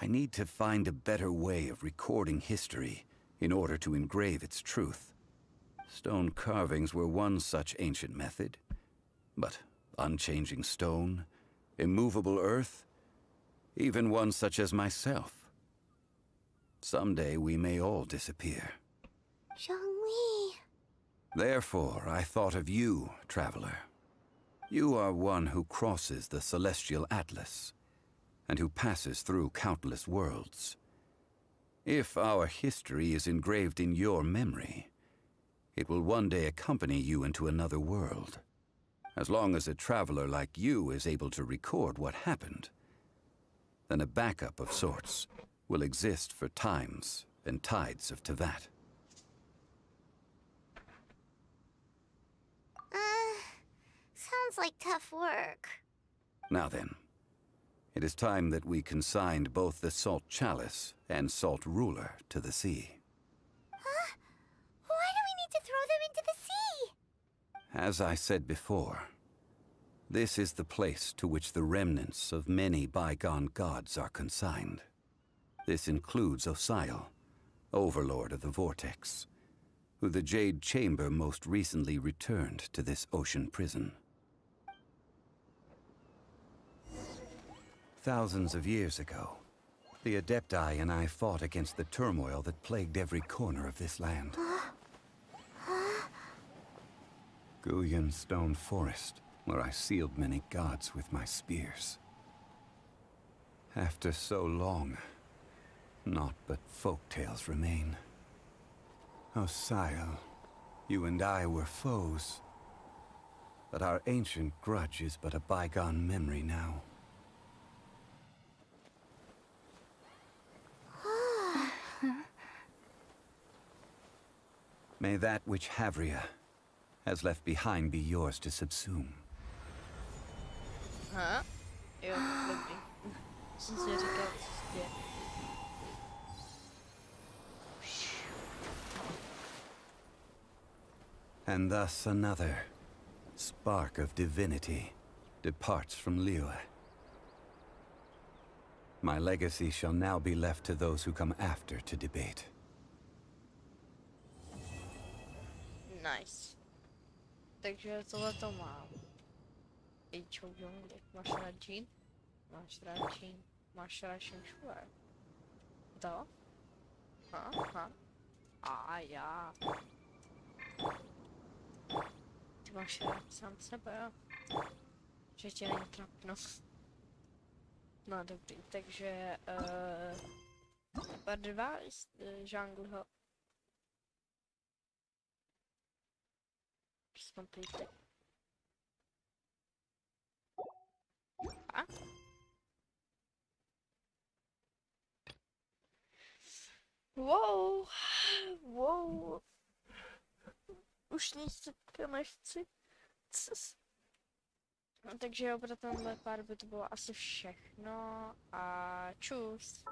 I need to find a better way of recording history in order to engrave its truth. Stone carvings were one such ancient method, but unchanging stone, immovable earth, even one such as myself. Someday we may all disappear. Zhongli. Therefore, I thought of you, traveler. You are one who crosses the celestial atlas, and who passes through countless worlds. If our history is engraved in your memory, it will one day accompany you into another world. As long as a traveler like you is able to record what happened, then a backup of sorts will exist for times and tides of Teyvat. Sounds like tough work. Now then, it is time that we consigned both the Salt Chalice and Salt Ruler to the sea. Huh? Why do we need to throw them into the sea? As I said before, this is the place to which the remnants of many bygone gods are consigned. This includes Osial, Overlord of the Vortex, who the Jade Chamber most recently returned to this ocean prison. Thousands of years ago, the Adepti and I fought against the turmoil that plagued every corner of this land. Guyan Stone Forest, where I sealed many gods with my spears. After so long, naught but folk tales remain. Osial, you and I were foes, but our ancient grudge is but a bygone memory now. May that which Havria has left behind be yours to subsume. Huh? Jo, dobrý. Jsem si říkal, co se děje. And thus another spark of divinity departs from Liyue. My legacy shall now be left to those who come after to debate. Nice. Takže tohle to mám. Ičou Zhongli. Máš rád Jean? Máš rád Jean? Máš rád Shenshue? To? Aha. A já. Ty máš rád sám sebe, jo? Že tě není trapno. No dobrý, takže part 2 Zhongliho. Just completed. A? Wow, wow. Už nic teďka nechci. No, takže jo, pro tenhle pár by to bylo asi všechno a čus.